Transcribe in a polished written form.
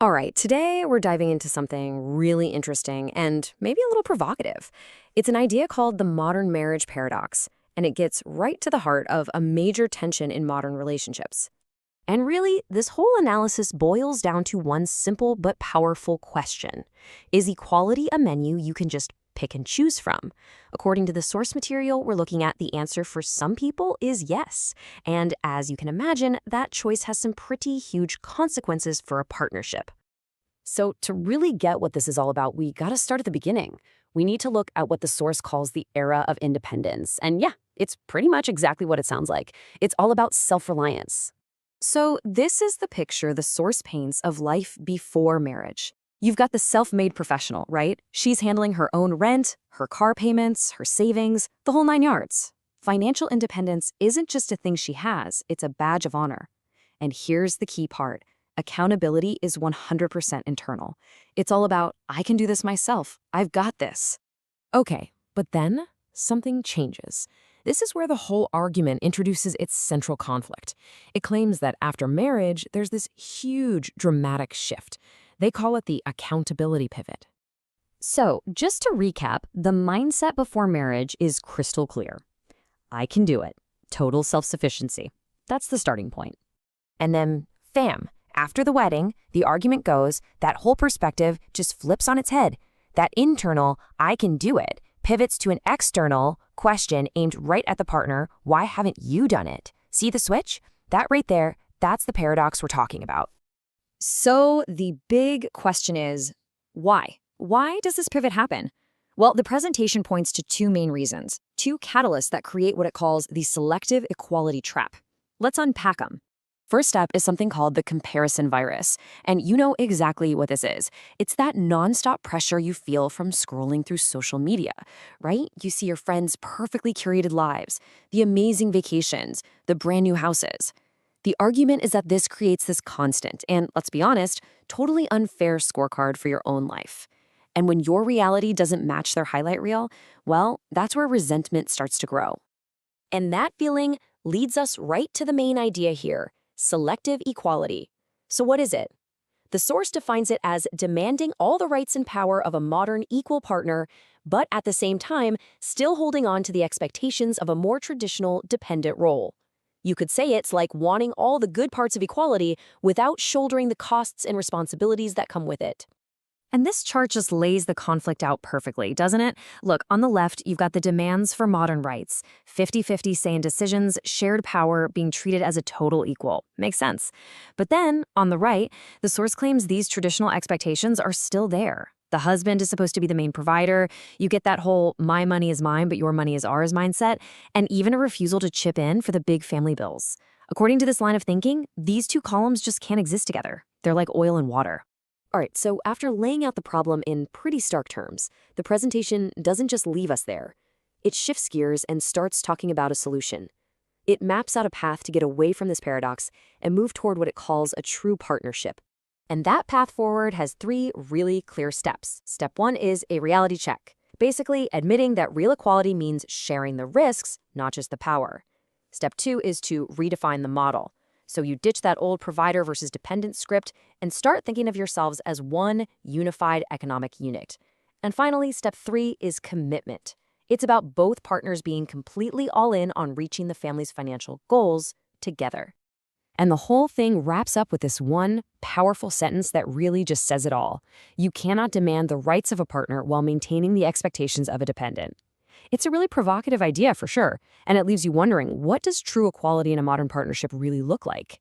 All right, today we're diving into something really interesting and maybe a little provocative. It's an idea called the modern marriage paradox, and it gets right to the heart of a major tension in modern relationships. And really, this whole analysis boils down to one simple but powerful question. Is equality a menu you can just pick and choose from? According to the source material we're looking at, the answer for some people is yes. And as you can imagine, that choice has some pretty huge consequences for a partnership. So to really get what this is all about, we got to start at the beginning. We need to look at what the source calls the era of independence. And yeah, it's pretty much exactly what it sounds like. It's all about self-reliance. So this is the picture the source paints of life before marriage. You've got the self-made professional, right? She's handling her own rent, her car payments, her savings, the whole 9 yards. Financial independence isn't just a thing she has, it's a badge of honor. And here's the key part. Accountability is 100% internal. It's all about, I can do this myself. I've got this. Okay, but then something changes. This is where the whole argument introduces its central conflict. It claims that after marriage, there's this huge, dramatic shift. They call it the accountability pivot. So, just to recap, the mindset before marriage is crystal clear. I can do it. Total self-sufficiency. That's the starting point. And then, after the wedding, the argument goes that whole perspective just flips on its head. That internal, I can do it, pivots to an external question aimed right at the partner, why haven't you done it? See the switch? That right there, that's the paradox we're talking about. So the big question is, why? Why does this pivot happen? Well, the presentation points to two main reasons, two catalysts that create what it calls the selective equality trap. Let's unpack them. First step is something called the comparison virus, and you know exactly what this is. It's that nonstop pressure you feel from scrolling through social media, right? You see your friends' perfectly curated lives, the amazing vacations, the brand new houses. The argument is that this creates this constant and, let's be honest, totally unfair scorecard for your own life. And when your reality doesn't match their highlight reel, well, that's where resentment starts to grow. And that feeling leads us right to the main idea here. Selective equality. So what is it? The source defines it as demanding all the rights and power of a modern equal partner, but at the same time, still holding on to the expectations of a more traditional dependent role. You could say it's like wanting all the good parts of equality without shouldering the costs and responsibilities that come with it. And this chart just lays the conflict out perfectly, doesn't it? Look, on the left, you've got the demands for modern rights. 50-50 say in decisions, shared power, being treated as a total equal. Makes sense. But then, on the right, the source claims these traditional expectations are still there. The husband is supposed to be the main provider. You get that whole my money is mine, but your money is ours mindset, and even a refusal to chip in for the big family bills. According to this line of thinking, these two columns just can't exist together. They're like oil and water. All right, so after laying out the problem in pretty stark terms, the presentation doesn't just leave us there. It shifts gears and starts talking about a solution. It maps out a path to get away from this paradox and move toward what it calls a true partnership. And that path forward has 3 really clear steps. Step 1 is a reality check, basically admitting that real equality means sharing the risks, not just the power. Step 2 is to redefine the model. So you ditch that old provider versus dependent script and start thinking of yourselves as one unified economic unit. And finally, step 3 is commitment. It's about both partners being completely all in on reaching the family's financial goals together. And the whole thing wraps up with this one powerful sentence that really just says it all. You cannot demand the rights of a partner while maintaining the expectations of a dependent. It's a really provocative idea for sure, and it leaves you wondering, what does true equality in a modern partnership really look like?